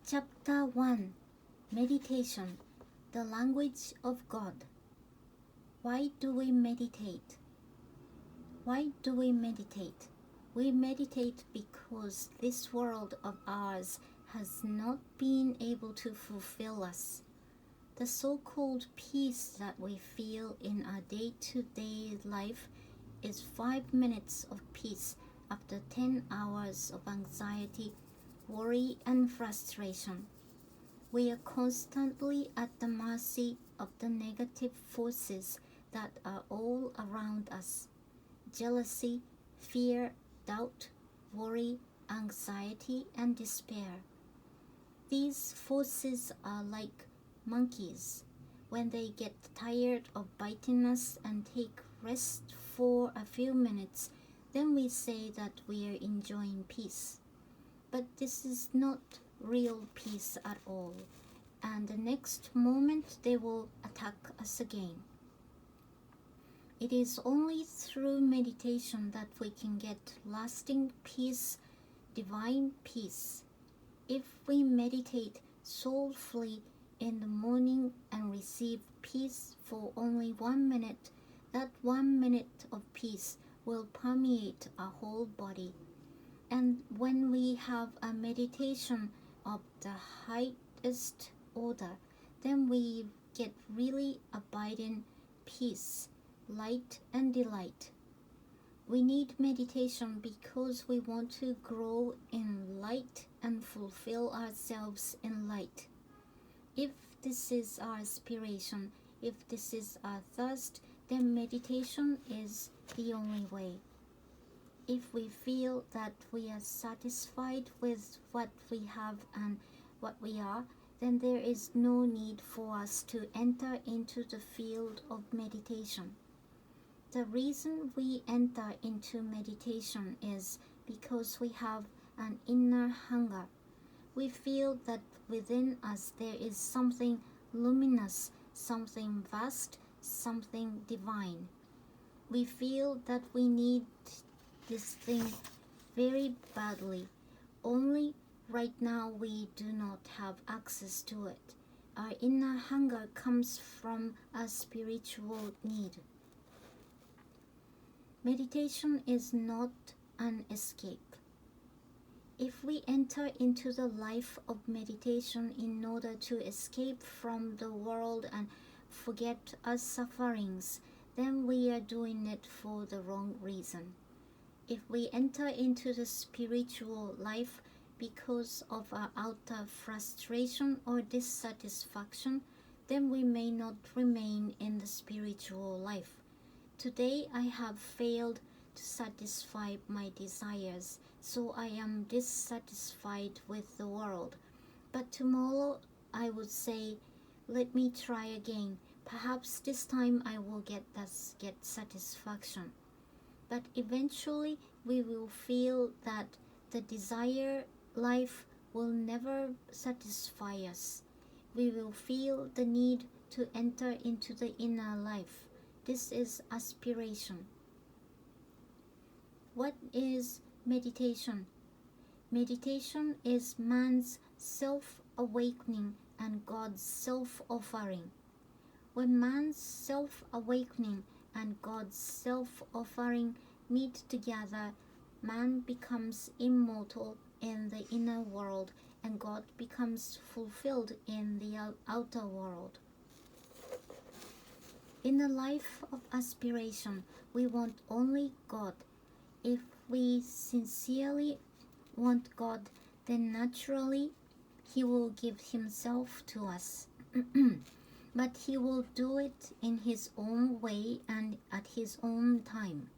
Chapter 1 Meditation, the Language of God. Why do we meditate? Why do we meditate? We meditate because this world of ours has not been able to fulfill us. The so-called peace that we feel in our day-to-day life is 5 minutes of peace after 10 hours of anxiety, worry, and frustration. We are constantly at the mercy of the negative forces that are all around us. Jealousy, fear, doubt, worry, anxiety, and despair. These forces are like monkeys. When they get tired of biting us and take rest for a few minutes, then we say that we are enjoying peace. But this is not real peace at all, and the next moment they will attack us again. It is only through meditation that we can get lasting peace, divine peace. If we meditate soulfully in the morning and receive peace for only 1 minute, that 1 minute of peace will permeate our whole body. And when we have a meditation of the highest order, then we get really abiding peace, light, and delight. We need meditation because we want to grow in light and fulfill ourselves in light. If this is our aspiration, if this is our thirst, then meditation is the only way. If we feel that we are satisfied with what we have and what we are, then there is no need for us to enter into the field of meditation. The reason we enter into meditation is because we have an inner hunger. We feel that within us there is something luminous, something vast, something divine. We feel that we need this thing very badly. Only right now we do not have access to it. Our inner hunger comes from a spiritual need. Meditation is not an escape. If we enter into the life of meditation in order to escape from the world and forget our sufferings, then we are doing it for the wrong reason. If we enter into the spiritual life because of our outer frustration or dissatisfaction, then we may not remain in the spiritual life. Today I have failed to satisfy my desires, so I am dissatisfied with the world. But tomorrow I would say, let me try again. Perhaps this time I will get satisfaction. But eventually we will feel that the desired life will never satisfy us. We will feel the need to enter into the inner life. This is aspiration. What is meditation? Meditation is man's self-awakening and God's self-offering. When man's self-awakening and God's self-offering meet together, man becomes immortal in the inner world and God becomes fulfilled in the outer world. In the life of aspiration, we want only God. If we sincerely want God, then naturally He will give Himself to us. But He will do it in His own way and at His own time.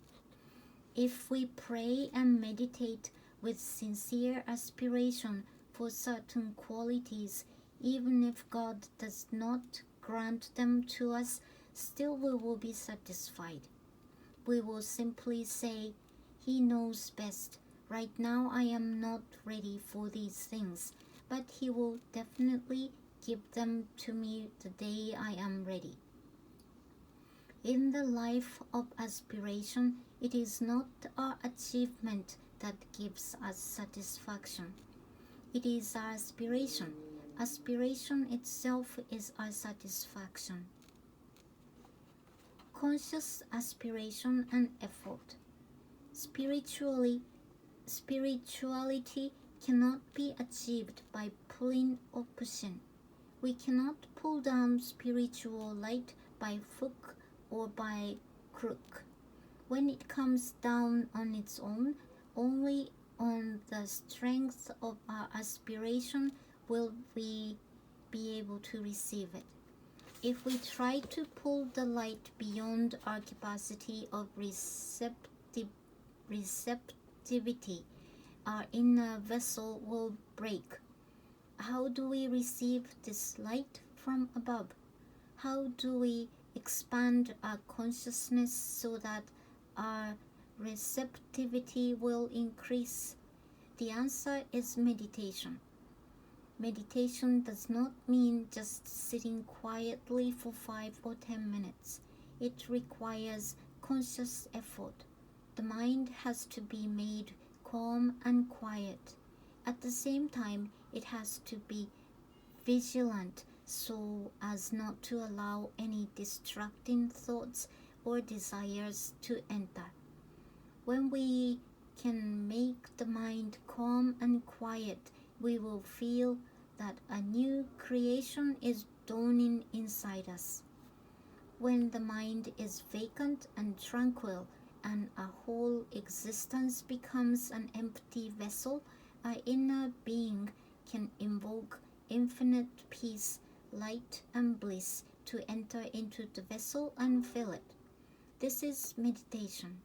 If we pray and meditate with sincere aspiration for certain qualities, even if God does not grant them to us, still we will be satisfied. We will simply say, He knows best. Right now I am not ready for these things, but He will definitely give them to me the day I am ready. In the life of aspiration, it is not our achievement that gives us satisfaction. It is our aspiration. Aspiration itself is our satisfaction. Conscious aspiration and effort. Spirituality cannot be achieved by pulling or pushing. We cannot pull down spiritual light by hook or by crook. When it comes down on its own, only on the strength of our aspiration will we be able to receive it. If we try to pull the light beyond our capacity of receptivity, our inner vessel will break. How do we receive this light from above? How do we expand our consciousness so that our receptivity will increase? The answer is meditation. Meditation does not mean just sitting quietly for 5 or 10 minutes. It requires conscious effort. The mind has to be made calm and quiet. At the same time, it has to be vigilant so as not to allow any distracting thoughts or desires to enter. When we can make the mind calm and quiet, we will feel that a new creation is dawning inside us. When the mind is vacant and tranquil, and our whole existence becomes an empty vessel, our inner being can invoke infinite peace, light, and bliss to enter into the vessel and fill it. This is meditation.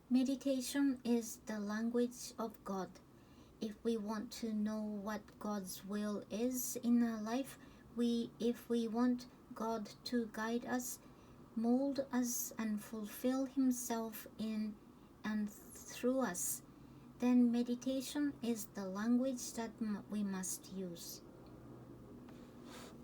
Meditation is the language of God. If we want to know what God's will is in our life, if we want God to guide us, mold us, and fulfill Himself in and through us, then meditation is the language that we must use.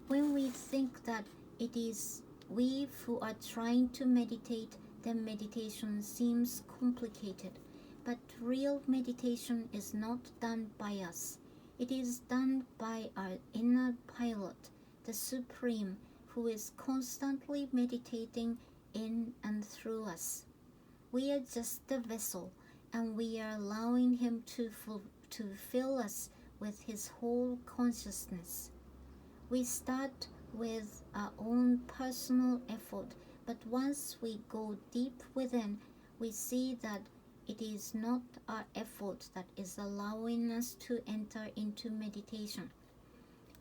When we think that it is we who are trying to meditate, then meditation seems complicated. But real meditation is not done by us. It is done by our inner pilot, the Supreme, who is constantly meditating in and through us. We are just the vessel, and we are allowing Him to fill us with His whole consciousness. We start with our own personal effort, but once we go deep within, we see that it is not our effort that is allowing us to enter into meditation.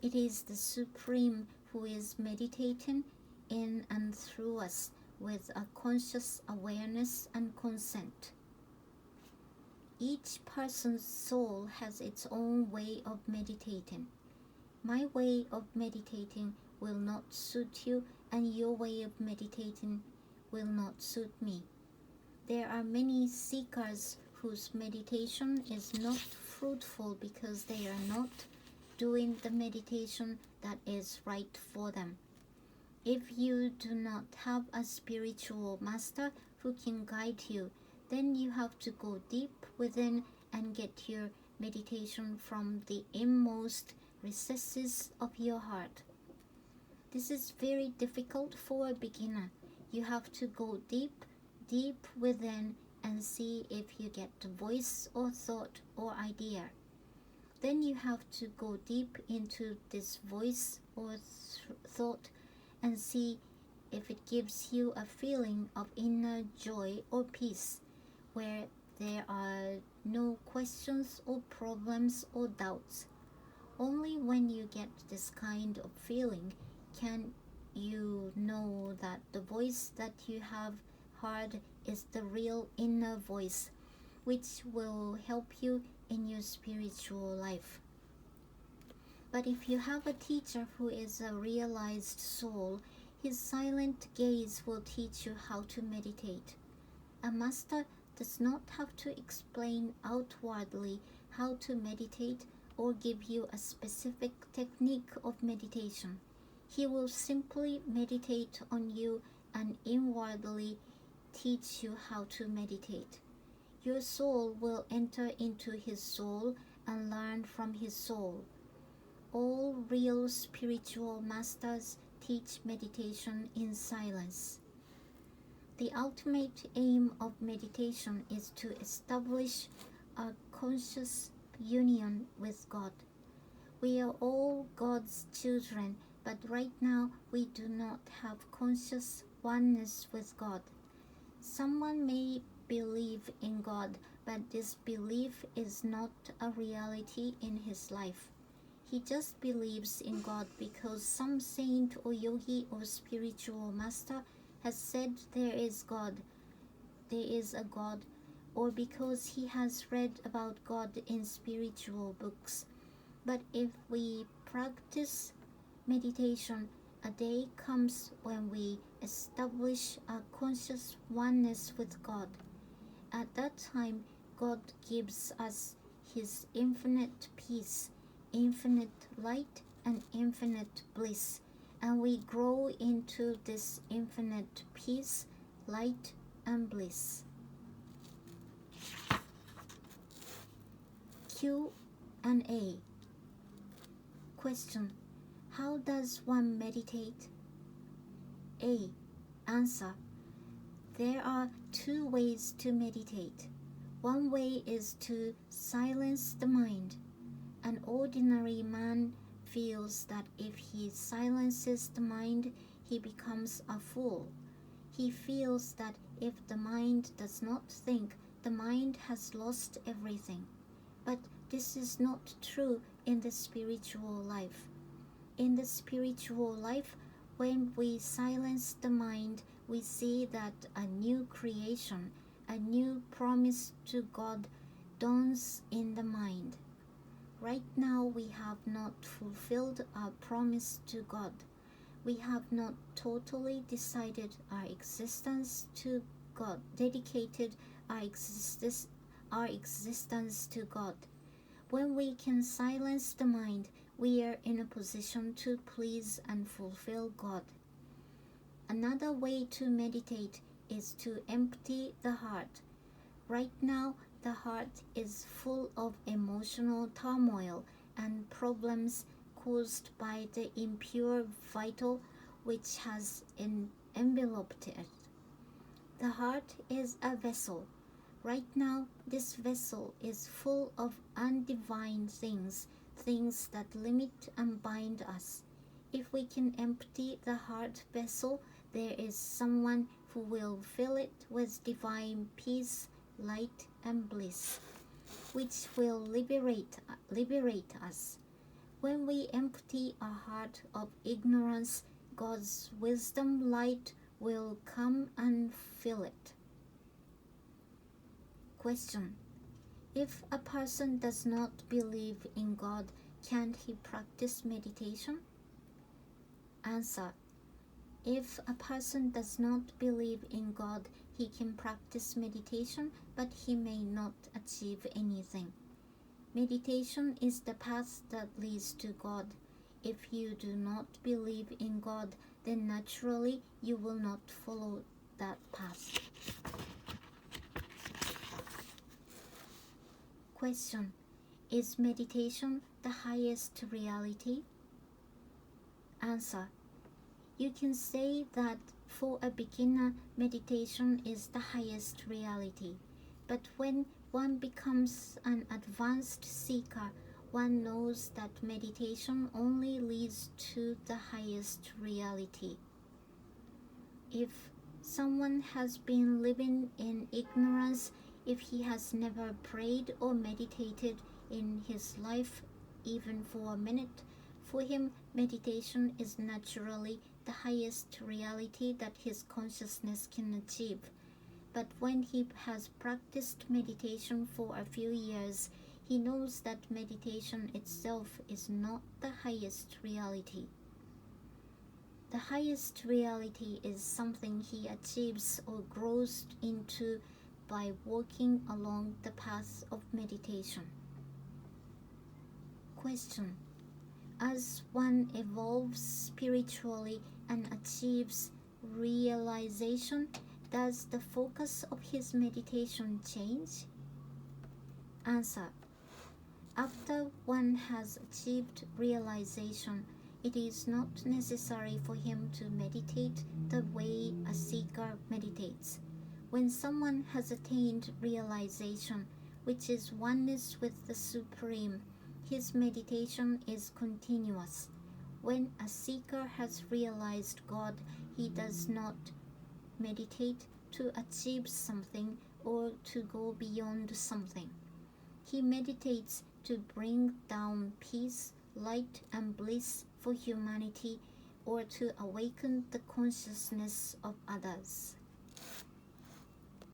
It is the Supreme who is meditating in and through us with a conscious awareness and consent. Each person's soul has its own way of meditating. My way of meditating will not suit you, and your way of meditating will not suit me. There are many seekers whose meditation is not fruitful because they are not doing the meditation that is right for them. If you do not have a spiritual master who can guide you, then you have to go deep within and get your meditation from the inmost recesses of your heart. This is very difficult for a beginner. You have to go deep within and see if you get a voice or thought or idea. Then you have to go deep into this voice or thought and see if it gives you a feeling of inner joy or peace, where there are no questions or problems or doubts. Only when you get this kind of feeling can you know that the voice that you have heard is the real inner voice, which will help you in your spiritual life. But if you have a teacher who is a realized soul, his silent gaze will teach you how to meditate. A master does not have to explain outwardly how to meditate or give you a specific technique of meditation. He will simply meditate on you and inwardly teach you how to meditate. Your soul will enter into his soul, and learn from his soul. All real spiritual masters teach meditation in silence. The ultimate aim of meditation is to establish a conscious union with God. We are all God's children, but right now we do not have conscious oneness with God. Someone may believe in God, but this belief is not a reality in his life. He just believes in God because some saint or yogi or spiritual master has said there is a God, or because he has read about God in spiritual books. But if we practice meditation, a day comes when we establish a conscious oneness with God. At that time, God gives us his infinite peace, infinite light, and infinite bliss, and we grow into this infinite peace, light, and bliss. Q&A. Question: how does one meditate? A. Answer: there are two ways to meditate. One way is to silence the mind. An ordinary man feels that if he silences the mind, he becomes a fool. He feels that if the mind does not think, the mind has lost everything. But this is not true in the spiritual life. In the spiritual life, when we silence the mind, we see that a new creation, a new promise to God dawns in the mind. Right now, we have not fulfilled our promise to God. We have not totally decided our existence to God, dedicated our existence to God. When we can silence the mind, we are in a position to please and fulfill God. Another way to meditate is to empty the heart. Right now, the heart is full of emotional turmoil and problems caused by the impure vital which has enveloped it. The heart is a vessel. Right now, this vessel is full of undivine things, things that limit and bind us. If we can empty the heart vessel, there is someone who will fill it with divine peace, light, and bliss, which will liberate us. When we empty our heart of ignorance, God's wisdom light will come and fill it. Question: if a person does not believe in God, can't he practice meditation? Answer: if a person does not believe in God, he can practice meditation, but he may not achieve anything. Meditation is the path that leads to God. If you do not believe in God, then naturally you will not follow that path. Question: is meditation the highest reality? Answer: you can say that for a beginner, meditation is the highest reality. But when one becomes an advanced seeker, one knows that meditation only leads to the highest reality. If someone has been living in ignorance, if he has never prayed or meditated in his life, even for a minute, for him meditation is naturally the highest reality that his consciousness can achieve. But when he has practiced meditation for a few years, he knows that meditation itself is not the highest reality. The highest reality is something he achieves or grows into by walking along the path of meditation. Question: as one evolves spiritually and achieves realization, does the focus of his meditation change? Answer: After one has achieved realization, it is not necessary for him to meditate the way a seeker meditates. When someone has attained realization, which is oneness with the Supreme, his meditation is continuous. When a seeker has realized God, he does not meditate to achieve something or to go beyond something. He meditates to bring down peace, light, and bliss for humanity or to awaken the consciousness of others.